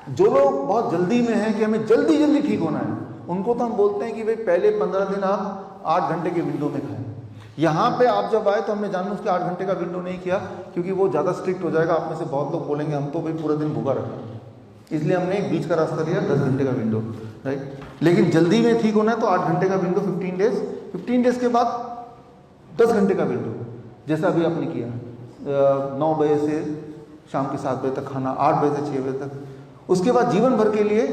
जो लोग बहुत जल्दी में हैं कि हमें जल्दी जल्दी ठीक होना है, उनको तो हम बोलते हैं कि भाई पहले 15 दिन आप 8 घंटे के विंडो में खाएं। यहाँ पे आप जब आए तो हमने जानबूझ के 8 घंटे का विंडो नहीं किया, क्योंकि वो ज़्यादा स्ट्रिक्ट हो जाएगा। आप में से बहुत लोग बोलेंगे हम तो भाई पूरा दिन भूखा रखा, इसलिए हमने एक बीच का रास्ता लिया, 10 घंटे का विंडो, राइट। लेकिन जल्दी में ठीक होना है तो 8 घंटे का विंडो, 15 डेज के बाद 10 घंटे का विंडो, जैसा अभी आपने किया। 9 बजे से शाम के 7 बजे तक खाना, 8 बजे से 6 बजे तक। उसके बाद जीवन भर के लिए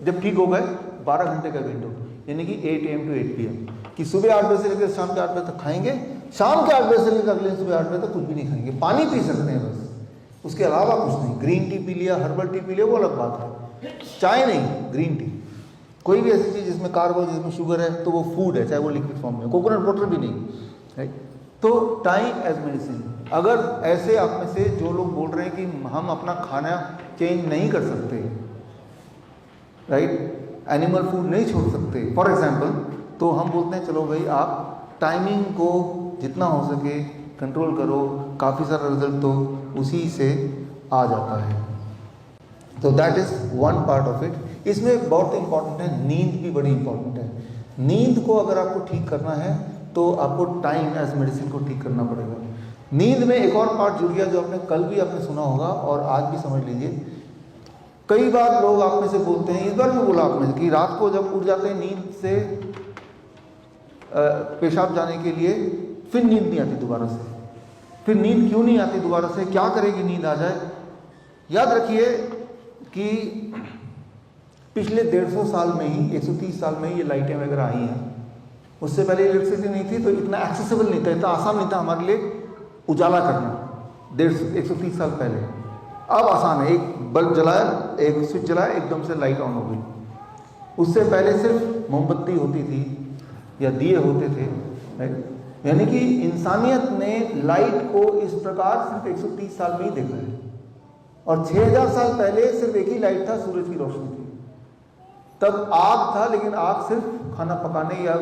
जब ठीक हो गए 12 घंटे का विंडो, यानी कि 8 AM to 8 PM, कि सुबह 8 बजे से लेकर शाम के 8 बजे तक खाएंगे, शाम के 8 बजे से लेकर अगले सुबह 8 बजे तक कुछ भी नहीं खाएंगे, पानी पी सकते हैं बस, उसके अलावा कुछ नहीं। ग्रीन टी पी लिया, हर्बल टी पी लिया, वो अलग बात है। चाय नहीं, ग्रीन टी, कोई भी ऐसी चीज़ जिसमें कार्बो, जिसमें शुगर है, तो वो फूड है, चाहे वो लिक्विड फॉर्म में। कोकोनट वाटर भी नहीं, राइट। तो टाइम एज मेडिसिन। अगर ऐसे आप में से जो लोग बोल रहे हैं कि हम अपना खाना चेंज नहीं कर सकते, राइट, एनिमल फूड नहीं छोड़ सकते फॉर एग्जाम्पल, तो हम बोलते हैं चलो भाई आप टाइमिंग को जितना हो सके कंट्रोल करो, काफ़ी सारा रिजल्ट तो उसी से आ जाता है। तो that is one part of it. इसमें बहुत इंपॉर्टेंट है, नींद भी बड़ी इंपॉर्टेंट है। नींद को अगर आपको ठीक करना है तो आपको टाइम एज मेडिसिन को ठीक करना पड़ेगा। नींद में एक और पार्ट जुड़ गया जो आपने कल भी आपने सुना होगा और आज भी समझ लीजिए। कई बार लोग आप में से बोलते हैं, इस बार भी बोला आपने, कि रात को जब उठ जाते हैं नींद से पेशाब जाने के लिए, फिर नींद नहीं आती दोबारा से। फिर नींद क्यों नहीं आती दोबारा से, क्या करेगी नींद आ जाए? याद रखिए कि पिछले 150 साल में ही, 130 साल में ही ये लाइटें वगैरह आई हैं। उससे पहले इलेक्ट्रिसिटी नहीं थी, तो इतना एक्सेसिबल नहीं था, इतना आसान नहीं था हमारे लिए उजाला करना 130 साल पहले। अब आसान है, एक बल्ब जलाया, एक स्विच जलाया, एकदम से लाइट ऑन हो गई। उससे पहले सिर्फ मोमबत्ती होती थी या दिए होते थे, राइट। यानी कि इंसानियत ने लाइट को इस प्रकार सिर्फ 130 साल में ही देखा है। और 6000 साल पहले सिर्फ एक ही लाइट था, सूरज की रोशनी थी। तब आग था, लेकिन आग सिर्फ खाना पकाने या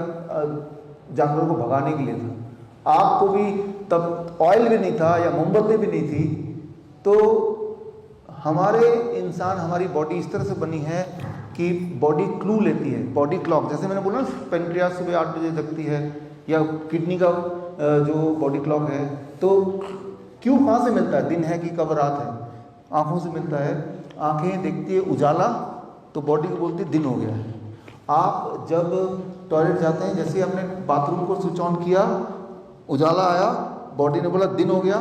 जानवरों को भगाने के लिए था। आग को भी तब ऑयल भी नहीं था या मोमबत्ती भी नहीं थी। तो हमारे इंसान, हमारी बॉडी इस तरह से बनी है कि बॉडी क्लू लेती है, बॉडी क्लॉक। जैसे मैंने बोला पेनक्रियास सुबह 8 बजे जगती है, या किडनी का जो बॉडी क्लॉक है, तो क्यों कहाँ से मिलता है, दिन है कि कब रात है? आँखों से मिलता है। आँखें देखती है उजाला, तो बॉडी को बोलती है दिन हो गया है। आप जब टॉयलेट जाते हैं, जैसे आपने बाथरूम को स्विच ऑन किया, उजाला आया, बॉडी ने बोला दिन हो गया,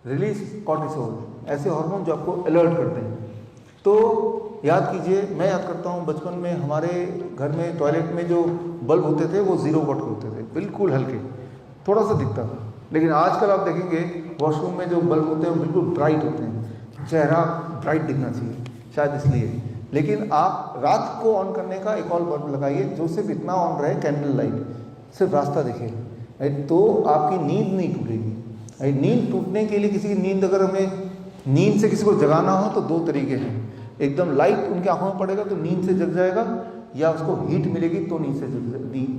रिलीज कॉर्टिसोल, ऐसे हार्मोन जो आपको अलर्ट करते हैं। तो याद कीजिए, मैं याद करता हूँ बचपन में हमारे घर में टॉयलेट में जो बल्ब होते थे वो 0 वाट के होते थे, बिल्कुल हल्के, थोड़ा सा दिखता था। लेकिन आजकल आप देखेंगे वॉशरूम में जो बल्ब होते हैं वो बिल्कुल ब्राइट होते हैं। चेहरा ब्राइट दिखना चाहिए, शायद इसलिए। लेकिन आप रात को ऑन करने का एक और बल्ब लगाइए जो सिर्फ इतना ऑन रहे, कैंडल लाइट, सिर्फ रास्ता दिखे, तो आपकी नींद नहीं टूटेगी। नींद टूटने के लिए, किसी की नींद, अगर हमें नींद से किसी को जगाना हो तो 2 तरीके हैं। एकदम लाइट उनकी आंखों में पड़ेगा तो नींद से जग जाएगा, या उसको हीट मिलेगी तो नींद से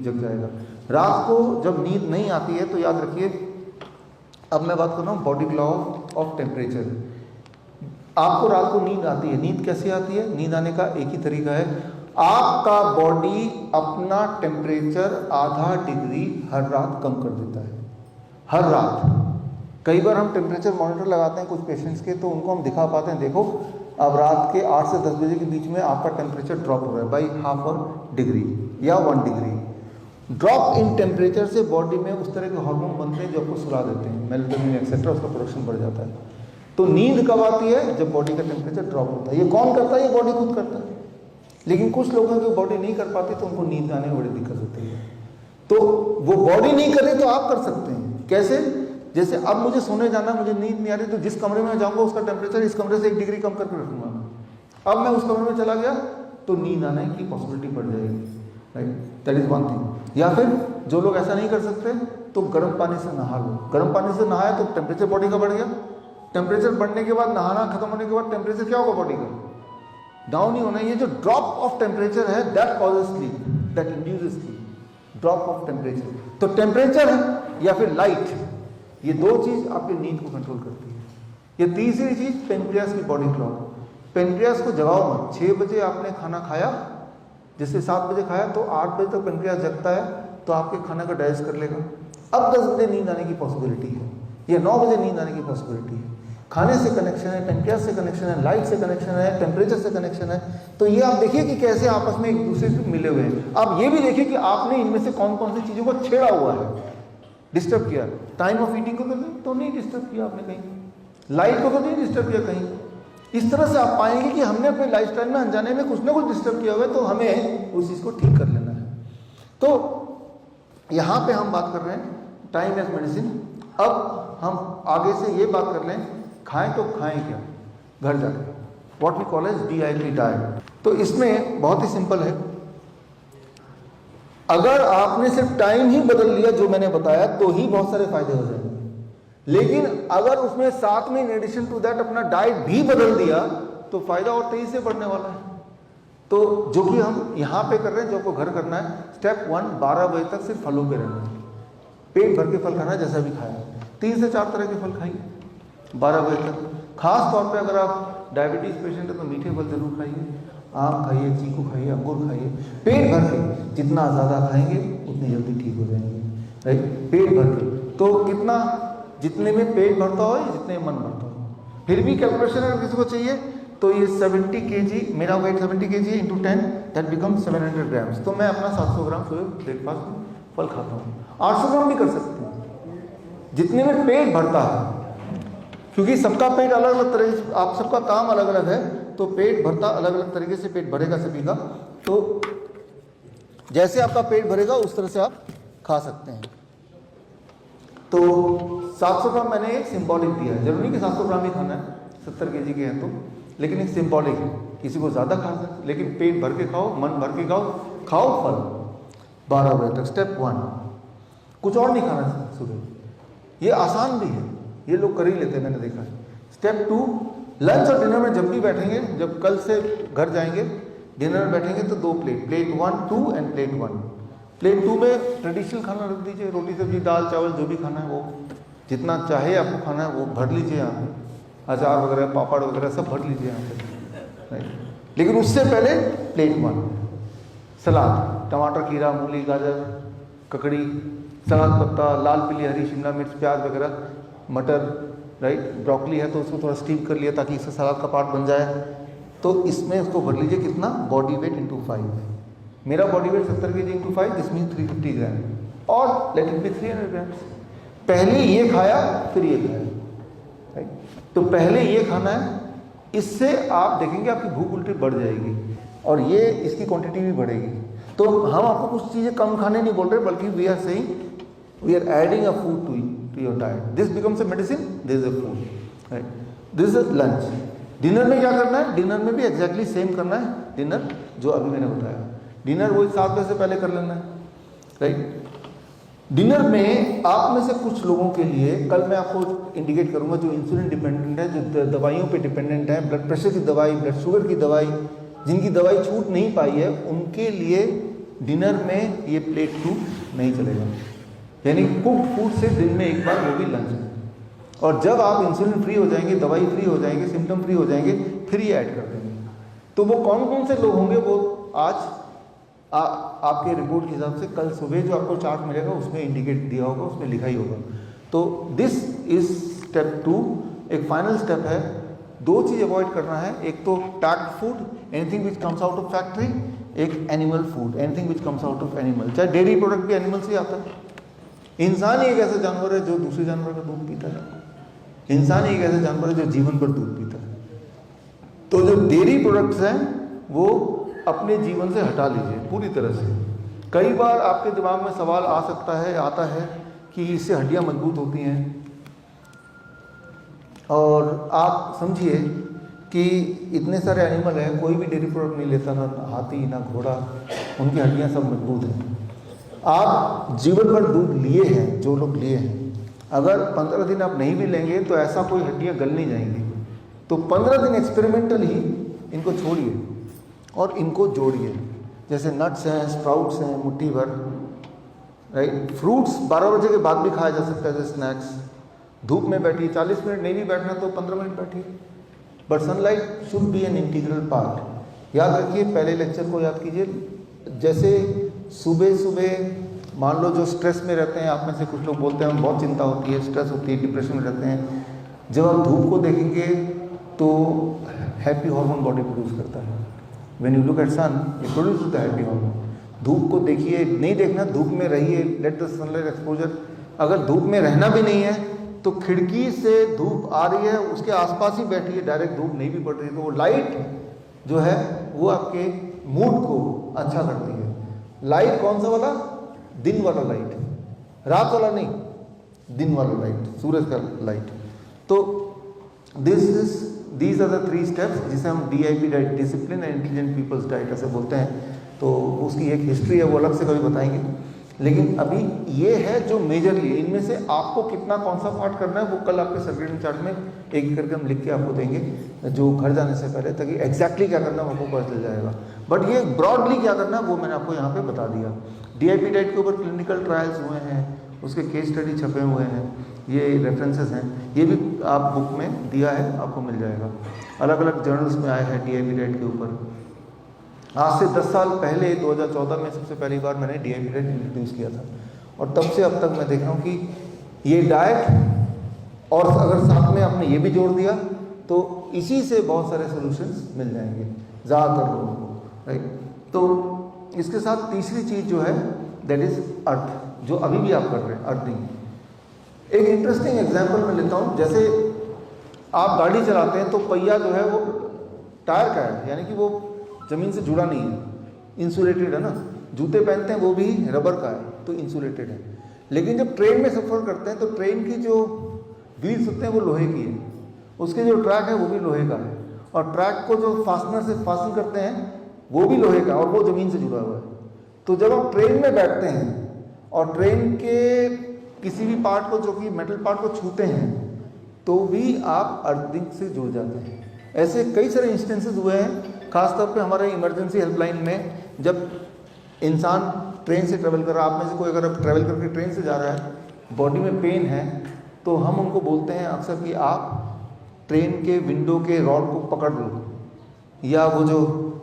जग जाएगा। रात को जब नींद नहीं आती है तो याद रखिए, अब मैं बात कर रहा हूँ बॉडी क्लॉक ऑफ टेम्परेचर। आपको रात को नींद आती है, नींद कैसे आती है? नींद आने का एक ही तरीका है, आपका बॉडी अपना टेम्परेचर आधा डिग्री हर रात कम कर देता है, हर रात। कई बार हम टेम्परेचर मॉनिटर लगाते हैं कुछ पेशेंट्स के, तो उनको हम दिखा पाते हैं, देखो अब रात के 8 से 10 बजे के बीच में आपका टेम्परेचर ड्रॉप हो रहा है बाई ½ डिग्री या 1 डिग्री। ड्रॉप इन टेम्परेचर से बॉडी में उस तरह के हार्मोन बनते हैं जो आपको सुला देते हैं, मेलाटोनिन एक्सेट्रा, उसका प्रोडक्शन बढ़ जाता है। तो नींद कब आती है? जब बॉडी का टेम्परेचर ड्रॉप होता है। ये कौन करता है? ये बॉडी खुद करता है। लेकिन कुछ लोगों की बॉडी नहीं कर पाती तो उनको नींद आने में बड़ी दिक्कत होती है। तो वो बॉडी नहीं कर रही तो आप कर सकते हैं। कैसे? जैसे अब मुझे सोने जाना, मुझे नींद नहीं आ रही, तो जिस कमरे में जाऊंगा उसका टेम्परेचर इस कमरे से 1 डिग्री कम करके रखूंगा। अब मैं उस कमरे में चला गया तो नींद आने की पॉसिबिलिटी बढ़ जाएगी, right. That is one thing. या फिर जो लोग ऐसा नहीं कर सकते तो गर्म पानी से नहा लो। गर्म पानी से नहाया तो टेम्परेचर बॉडी का बढ़ गया। टेम्परेचर बढ़ने के बाद, नहाना खत्म होने के बाद टेम्परेचर क्या होगा बॉडी का? डाउन ही होना। ये जो ड्रॉप ऑफ टेम्परेचर है, that causes sleep, that induces sleep. Drop of temperature, तो टेम्परेचर है या फिर लाइट, ये 2 चीज आपकी नींद को कंट्रोल करती है। ये तीसरी चीज पेनक्रियास की बॉडी क्लॉक। पेनक्रियास को जगाओ मत। 6 बजे आपने खाना खाया, जैसे 7 बजे खाया तो 8 बजे तक पेनक्रियास जगता है, तो आपके खाना का डाइजेस्ट कर लेगा। अब 10 बजे नींद आने की पॉसिबिलिटी है, या 9 बजे नींद आने की पॉसिबिलिटी है। खाने से कनेक्शन है, पेनक्रियास से कनेक्शन है, लाइट से कनेक्शन है, टेम्परेचर से कनेक्शन है। तो ये आप देखिए कि कैसे आपस में एक दूसरे से मिले हुए हैं। आप ये भी देखिए कि आपने इनमें से कौन कौन सी चीज़ों को छेड़ा हुआ है, डिस्टर्ब किया। टाइम ऑफ ईटिंग को तो नहीं डिस्टर्ब किया आपने कहीं, लाइट को तो नहीं डिस्टर्ब किया कहीं। इस तरह से आप पाएंगे कि हमने अपने लाइफस्टाइल में अनजाने में कुछ ना कुछ डिस्टर्ब किया हुआ है, तो हमें उस चीज़ को ठीक कर लेना है। तो यहाँ पे हम बात कर रहे हैं टाइम एज मेडिसिन। अब हम आगे से ये बात कर लें, खाएं तो खाएं क्या घर जाके, what we call as DIP diet. तो इसमें बहुत ही सिंपल है, अगर आपने सिर्फ टाइम ही बदल लिया जो मैंने बताया तो ही बहुत सारे फायदे हो जाएंगे। लेकिन अगर उसमें साथ में इन एडिशन टू दैट अपना डाइट भी बदल दिया तो फायदा और तेजी से बढ़ने वाला है। तो जो कि हम यहाँ पे कर रहे हैं, जो आपको घर करना है, स्टेप 1, 12 बजे तक सिर्फ फलों पे रहना है, पेट भर के फल खाना है, जैसा भी खाया 3 से 4 तरह के फल खाइए 12 बजे तक। खास तौर पे अगर आप डायबिटीज पेशेंट है तो मीठे फल जरूर खाइए, आम खाइए, चीकू खाइए, अंगूर खाइए, पेट भर के। जितना ज़्यादा खाएंगे उतनी जल्दी ठीक हो जाएंगे, राइट, पेट भर के। तो कितना, जितने में पेट भरता हो या जितने में मन भरता हो। फिर भी कैलकुलेशन अगर किसी को चाहिए तो ये 70 kg, मेरा वेट 70 kg है, इंटू 10 दैट बिकम 700 ग्राम्स। तो मैं अपना 700 ग्राम सुबह ब्रेकफास्ट में फल खाता हूँ। 800 ग्राम भी कर सकते हैं, जितने में पेट भरता है, क्योंकि सबका पेट अलग अलग तरह से, आप सबका काम अलग अलग है, तो पेट भरता अलग अलग तरीके से पेट भरेगा सभी का। तो जैसे आपका पेट भरेगा उस तरह से आप खा सकते हैं। तो 700 ग्राम मैंने एक सिंबॉलिक दिया है, जरूरी नहीं कि 700 ग्राम ही खाना है, 70 kg के हैं तो, लेकिन एक सिंबॉलिक है। किसी को ज़्यादा खा सकते, लेकिन पेट भर के खाओ, मन भर के खाओ फल 12 बजे तक। स्टेप 1, कुछ और नहीं खाना सुबह। ये आसान भी है, ये लोग कर ही लेते हैं, मैंने देखा है। स्टेप 2, लंच और डिनर में जब भी बैठेंगे, जब कल से घर जाएंगे डिनर में बैठेंगे तो 2 plate, plate 1, 2 end plate 1। Plate 2 में ट्रेडिशनल खाना रख दीजिए, रोटी सब्जी दाल चावल जो भी खाना है वो, जितना चाहे आपको खाना है वो भर लीजिए यहाँ पे, अचार वगैरह पापड़ वगैरह सब भर लीजिए यहाँ पे, राइट। लेकिन उससे पहले प्लेट 1 सलाद, टमाटर, खीरा, मूली, गाजर, ककड़ी, सलाद पत्ता, लाल पीली हरी शिमला मिर्च, प्याज वगैरह, मटर, राइट, ब्रोकली है तो उसको थोड़ा स्टीम कर लिया ताकि इससे सलाद का पार्ट बन जाए। तो इसमें उसको भर लीजिए, कितना, बॉडी वेट इंटू 5। मेरा body weight 70 kg into 5, this mean 350 ग्राम, और लेट इट बी 300 ग्राम्स। पहले ये खाया फिर ये खाया, राइट। तो पहले ये खाना है, इससे आप देखेंगे आपकी भूख उल्टी बढ़ जाएगी और ये इसकी क्वांटिटी भी बढ़ेगी। तो हम आपको कुछ चीज़ें कम खाने नहीं बोल रहे, बल्कि we are saying we are adding a food to your diet. This becomes a medicine, this is a food, right. This is lunch. Dinner में क्या करना है, डिनर में भी एग्जैक्टली सेम करना है, डिनर जो अभी मैंने बताया। डिनर वही 7 बजे से पहले कर लेना है, राइट। डिनर में आप में से कुछ लोगों के लिए कल मैं आपको इंडिकेट करूंगा, जो इंसुलिन डिपेंडेंट है, जो दवाइयों पे डिपेंडेंट है, ब्लड प्रेशर की दवाई, ब्लड शुगर की दवाई, जिनकी दवाई छूट नहीं पाई है, उनके लिए डिनर में ये प्लेट 2 नहीं चलेगा। यानी कुक्ड फूड से दिन में एक बार, वो भी लंच में। और जब आप इंसुलिन फ्री हो जाएंगे, दवाई फ्री हो जाएंगे, सिम्टम फ्री हो जाएंगे, फिर ये ऐड कर देंगे। तो वो कौन कौन से लोग होंगे वो आज आपके रिपोर्ट के हिसाब से कल सुबह जो आपको चार्ट मिलेगा उसमें इंडिकेट दिया होगा, उसमें लिखा ही होगा। तो दिस इज स्टेप 2। एक फाइनल स्टेप है, 2 चीज़ अवॉइड करना है, एक तो packed food, anything which comes out of factory, एक animal food, anything which comes out of animal. चाहे डेयरी प्रोडक्ट भी एनिमल से ही आता है। इंसान ही एक ऐसा जानवर है जो दूसरे जानवर का दूध पीता है। इंसान ही एक ऐसा जानवर है जो जीवन भर दूध पीता है। तो जो डेयरी प्रोडक्ट्स हैं वो अपने जीवन से हटा लीजिए पूरी तरह से। कई बार आपके दिमाग में सवाल आ सकता है, आता है कि इससे हड्डियां मजबूत होती हैं, और आप समझिए कि इतने सारे एनिमल हैं, कोई भी डेयरी प्रोडक्ट नहीं लेता, ना हाथी ना घोड़ा, उनकी हड्डियां सब मजबूत हैं। आप जीवन भर दूध लिए हैं, जो लोग लिए हैं, अगर 15 दिन आप नहीं भी लेंगे तो ऐसा कोई हड्डियां गल नहीं जाएंगी। तो 15 दिन एक्सपेरिमेंटल ही इनको छोड़िए और इनको जोड़िए। जैसे नट्स हैं, स्प्राउट्स हैं, मुट्ठी भर, राइट। फ्रूट्स 12 बजे के बाद भी खाया जा सकता है एज स्नैक्स। धूप में बैठिए, 40 मिनट नहीं भी बैठना तो 15 मिनट बैठिए, but sunlight should be an integral part. याद रखिए, पहले लेक्चर को याद कीजिए, जैसे सुबह सुबह मान लो जो स्ट्रेस में रहते हैं, आप में से कुछ लोग बोलते हैं बहुत चिंता होती है, स्ट्रेस होती है, डिप्रेशन में रहते हैं, जब आप धूप को देखेंगे तो हैप्पी हार्मोन बॉडी प्रोड्यूस करता है। When you look at sun it produce the happy hormone. धूप को देखिए, नहीं देखना, धूप में रहिए, लेट द सनलाइट एक्सपोजर। अगर धूप में रहना भी नहीं है तो खिड़की से धूप आ रही है, उसके आसपास ही बैठिए, डायरेक्ट धूप नहीं भी पड़ रही है, तो वो लाइट जो है वो आपके मूड को अच्छा करती है। लाइट कौन सा वाला? दिन वाला लाइट, रात वाला नहीं, दिन वाला लाइट, सूरज का लाइट। तो दीज आर द 3 स्टेप्स जिसे हम DIP diet, discipline and intelligent peoples diet ऐसे बोलते हैं। तो उसकी एक हिस्ट्री है, वो अलग से कभी बताएंगे, लेकिन अभी ये है जो मेजरली, इनमें से आपको कितना कौन सा पार्ट करना है वो कल आपके सर्किट चार्ट में एक करके हम लिख के आपको देंगे जो घर जाने से पहले, ताकि एग्जैक्टली क्या करना है आपको पता चल जाएगा। बट ये ब्रॉडली क्या करना है वो मैंने आपको यहाँ पे बता दिया। DIP डाइट के ऊपर क्लिनिकल ट्रायल्स हुए हैं, उसके केस स्टडी छपे हुए हैं, ये रेफरेंसेस हैं, ये भी आप बुक में दिया है, आपको मिल जाएगा। अलग अलग जर्नल्स में आए हैं DIP डाइट के ऊपर। आज से 10 साल पहले 2014 में सबसे पहली बार मैंने DIP डाइट इंट्रोड्यूस किया था, और तब से अब तक मैं देख रहा हूँ कि ये डाइट और अगर साथ में आपने ये भी जोड़ दिया तो इसी से बहुत सारे सॉल्यूशंस मिल जाएंगे ज़्यादातर लोगों को, राइट। तो इसके साथ तीसरी चीज़ जो है दैट इज़ अर्थ, जो अभी भी आप कर रहे हैं, अर्थिंग। एक इंटरेस्टिंग एग्जाम्पल मैं लेता हूँ, जैसे आप गाड़ी चलाते हैं तो पहिया जो है वो टायर का है, यानी कि वो ज़मीन से जुड़ा नहीं है, इंसुलेटेड है ना। जूते पहनते हैं वो भी रबर का है, तो इंसुलेटेड है। लेकिन जब ट्रेन में सफ़र करते हैं तो ट्रेन की जो व्हील्स होते हैं वो लोहे की है, उसके जो ट्रैक है वो भी लोहे का है, और ट्रैक को जो फास्टनर से फास्टन करते हैं वो भी लोहे का, और वो ज़मीन से जुड़ा हुआ है। तो जब आप ट्रेन में बैठते हैं और ट्रेन के किसी भी पार्ट को, जो कि मेटल पार्ट को छूते हैं, तो भी आप अर्थिंग से जुड़ जाते हैं। ऐसे कई सारे इंस्टेंसेस हुए हैं, खासतौर पे हमारे इमरजेंसी हेल्पलाइन में। जब इंसान ट्रेन से ट्रैवल कर रहा है, आप में से कोई अगर अब ट्रैवल करके ट्रेन से जा रहा है, बॉडी में पेन है, तो हम उनको बोलते हैं अक्सर कि आप ट्रेन के विंडो के रॉड को पकड़ लो, या वो जो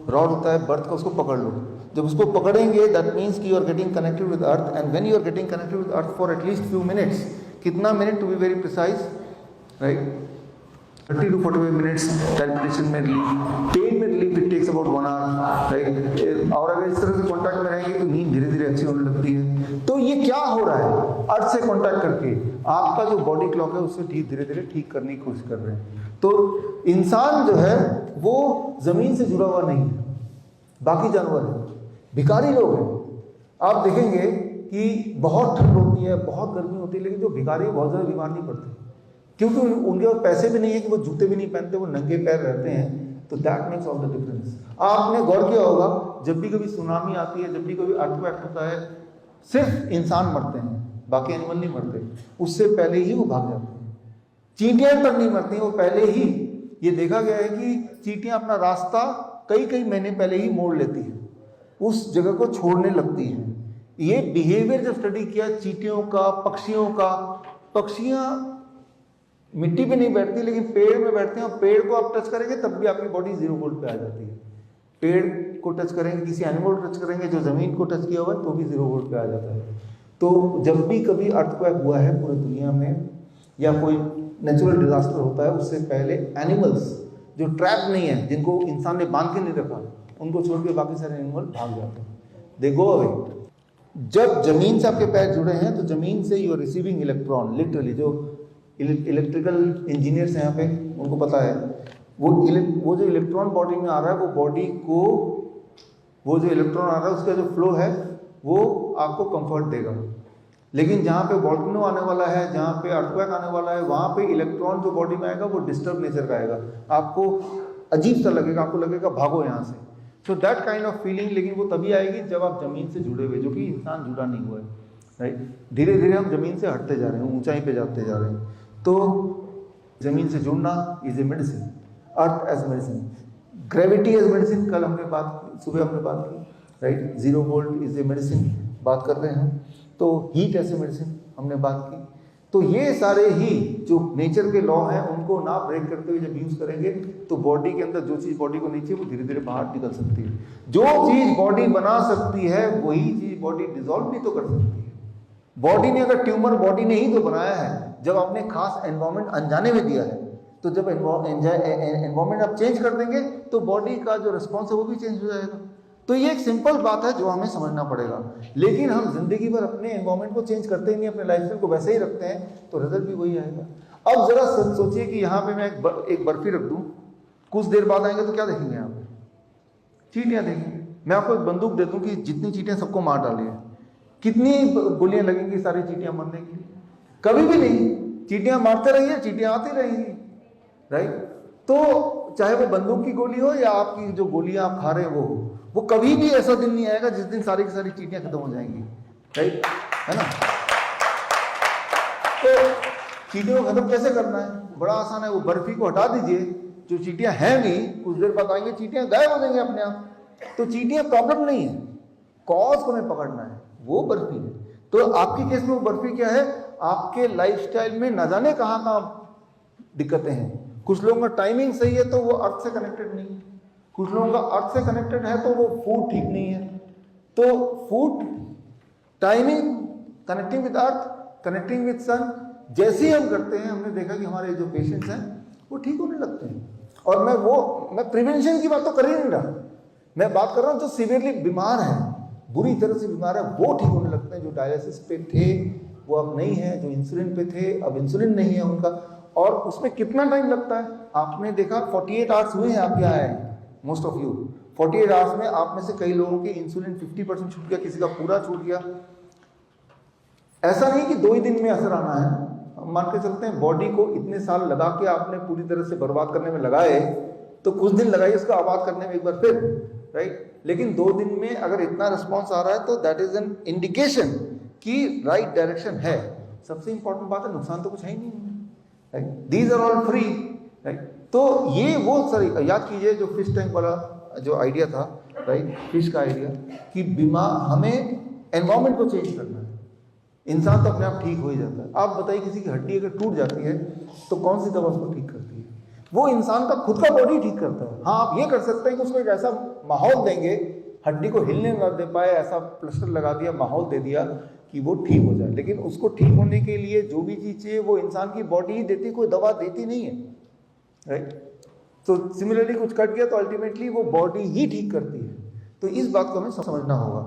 रॉड होता है बर्थ का उसको पकड़ लो। जब उसको पकड़ेंगे दैट मीन्स कि you are getting connected with earth, and when you are getting connected with earth for at least few minutes, कितना minute to be very precise, right, 30 to 45 minutes calculation में रिलीफ, पेन में relief it takes about 1 hour, right. और अगर इस तरह से contact में रहेंगे तो नींद धीरे धीरे अच्छी होने लगती है। तो ये क्या हो रहा है? अर्थ से कॉन्टैक्ट करके आपका जो बॉडी क्लॉक है उससे धीरे धीरे ठीक करने की कोशिश कर रहे हैं। तो इंसान जो है वो जमीन से जुड़ा हुआ नहीं है, बाकी जानवर है, भिखारी लोग हैं। आप देखेंगे कि बहुत ठंड होती है, बहुत गर्मी होती है, लेकिन जो भिखारी है बहुत ज़्यादा बीमार नहीं पड़ते, क्योंकि उनके पास पैसे भी नहीं है कि वो जूते भी नहीं पहनते, वो नंगे पैर रहते हैं। तो that makes all the difference. आपने गौर किया होगा, जब भी कभी सुनामी आती है, जब भी कभी अर्थक्वेक होता है, सिर्फ इंसान मरते हैं, बाकी एनिमल नहीं मरते, उससे पहले ही वो भाग जाते हैं। चींटियां तक नहीं मरती, वो पहले ही, ये देखा गया है कि चींटियां अपना रास्ता कई कई महीने पहले ही मोड़ लेती है, उस जगह को छोड़ने लगती हैं। ये बिहेवियर जब स्टडी किया चींटियों का, पक्षियों का, पक्षियां मिट्टी पे नहीं बैठती लेकिन पेड़ में बैठते हैं, और पेड़ को आप टच करेंगे तब भी आपकी बॉडी 0 वोल्ट पे आ जाती है। पेड़ को टच करेंगे, किसी एनिमल को टच करेंगे जो ज़मीन को टच किया हुआ है, तो भी 0 वोल्ट पे आ जाता है। तो जब भी कभी अर्थक्वेक हुआ है पूरी दुनिया में, या कोई नेचुरल डिजास्टर होता है, उससे पहले एनिमल्स जो ट्रैप नहीं है, जिनको इंसान ने बांध के नहीं रखा, उनको छोड़ के बाकी सारे एनिमल भाग जाते हैं, दे गो अवे। जब जमीन से आपके पैर जुड़े हैं तो जमीन से you are receiving electron, literally. जो इलेक्ट्रिकल इंजीनियर्स हैं यहाँ पे, उनको पता है वो जो इलेक्ट्रॉन बॉडी में आ रहा है, वो बॉडी को, वो जो इलेक्ट्रॉन आ रहा है उसका जो फ्लो है वो आपको कंफर्ट देगा। लेकिन जहाँ पे वॉल्केनो आने वाला है, जहाँ पे अर्थक्वेक आने वाला है, वहाँ पे इलेक्ट्रॉन जो बॉडी में आएगा वो डिस्टर्ब नेचर का आएगा, आपको अजीब सा लगेगा, आपको लगेगा भागो यहाँ से। So that kind of feeling, लेकिन वो तभी आएगी जब आप जमीन से जुड़े हुए, जो कि इंसान जुड़ा नहीं हुआ है, राइट। धीरे धीरे हम जमीन से हटते जा रहे हैं, ऊंचाई पे जाते जा रहे हैं। तो जमीन से जुड़ना is a medicine, earth as medicine, gravity as medicine. कल हमने सुबह हमने बात की, right. 0 volt is a medicine बात कर रहे हैं हम। तो हीट एज ए मेडिसिन हमने बात की, तो ये सारे ही जो नेचर के लॉ हैं उनको ना ब्रेक करते हुए जब यूज करेंगे तो बॉडी के अंदर जो चीज़ बॉडी को नहीं चाहिए वो धीरे धीरे बाहर निकल सकती है। जो चीज़ बॉडी बना सकती है वही चीज़ बॉडी डिसॉल्व भी तो कर सकती है। बॉडी ने अगर ट्यूमर बॉडी ने ही तो बनाया है, जब आपने खास एनवायरमेंट अनजाने में दिया है, तो जब एनवायरमेंट आप चेंज कर देंगे तो बॉडी का जो रिस्पॉन्स है वो भी चेंज हो जाएगा। तो ये एक सिंपल बात है जो हमें समझना पड़ेगा। लेकिन हम जिंदगी भर अपने एनवायरमेंट को चेंज करते ही नहीं, अपने लाइफस्टाइल को वैसे ही रखते हैं, तो रिजल्ट भी वही आएगा। अब जरा सोचिए कि यहाँ पे मैं एक बर्फी रख दूँ, कुछ देर बाद आएंगे तो क्या देखेंगे यहाँ पे? चींटियाँ देखेंगे। मैं आपको एक बंदूक दे दूँ कि जितनी चींटियाँ सबको मार डालिए, कितनी गोलियां लगेंगी सारी चींटियां मरने के लिए? कभी भी नहीं। चींटियां मारते रहिए, चींटियां आती रहेंगी, राइट? तो चाहे वो बंदूक की गोली हो या आपकी जो गोलियां आप खा रहे हैं वो कभी भी ऐसा दिन नहीं आएगा जिस दिन सारी की सारी चींटियां खत्म हो जाएंगी, राइट? है ना? तो चींटियों को खत्म कैसे करना है? बड़ा आसान है, वो बर्फी को हटा दीजिए, जो चींटियां हैं भी कुछ देर बाद आएंगे, चींटियां गायब हो जाएंगे अपने आप। तो चींटियां प्रॉब्लम नहीं है, कॉज को हमें पकड़ना है, वो बर्फी है। तो आपके केस में वो बर्फी क्या है? आपके लाइफस्टाइल में न जाने कहाँ दिक्कतें हैं। कुछ लोगों का टाइमिंग सही है तो वो अर्थ से कनेक्टेड नहीं है, कुछ लोगों का अर्थ से कनेक्टेड है तो वो फूड ठीक नहीं है। तो food, timing, connecting with earth, connecting with sun, जैसे ही हम करते हैं हमने देखा कि हमारे जो पेशेंट्स हैं वो ठीक होने लगते हैं। और मैं प्रिवेंशन की बात तो कर ही नहीं रहा, मैं बात कर रहा हूँ जो सीवियरली बीमार है, बुरी तरह से बीमार है, वो ठीक होने लगते हैं। जो डायलिसिस पे थे वो अब नहीं है, जो इंसुलिन पे थे अब इंसुलिन नहीं है उनका। और उसमें कितना टाइम लगता है? आपने देखा 48 आवर्स हुए हैं आप यहाँ आए, मोस्ट ऑफ यू 48 आवर्स में आप में से कई लोगों के इंसुलिन 50% छूट गया, किसी का पूरा छूट गया। ऐसा नहीं कि 2 ही दिन में असर आना है। मान के चलते हैं बॉडी को इतने साल लगा के आपने पूरी तरह से बर्बाद करने में लगाए, तो कुछ दिन लगाइए उसको आबाद करने में एक बार फिर, राइट? लेकिन 2 दिन में अगर इतना रिस्पॉन्स आ रहा है तो दैट इज एन इंडिकेशन कि राइट डायरेक्शन है। सबसे इंपॉर्टेंट बात है नुकसान तो कुछ है ही नहीं, right? These are all free, right? तो ये वो सर याद कीजिए जो फिश टैंक वाला जो आइडिया था, राइट? फिश का आइडिया कि बीमार हमें एनवायरमेंट को चेंज करना है, इंसान तो अपने आप ठीक हो ही जाता है। आप बताइए किसी की हड्डी अगर टूट जाती है तो कौन सी दवा उसको ठीक करती है? वो इंसान का खुद का बॉडी ठीक करता है। हाँ, आप ये कर सकते हैं कि उसको एक ऐसा माहौल देंगे, हड्डी को हिलने ना दे पाए, ऐसा प्लास्टर लगा दिया, माहौल दे दिया कि वो ठीक हो जाए। लेकिन उसको ठीक होने के लिए जो भी चीज़ चाहिए वो इंसान की बॉडी ही देती, कोई दवा देती नहीं है, राइट? तो सिमिलरली कुछ कट गया तो अल्टीमेटली वो बॉडी ही ठीक करती है। तो इस बात को हमें समझना होगा।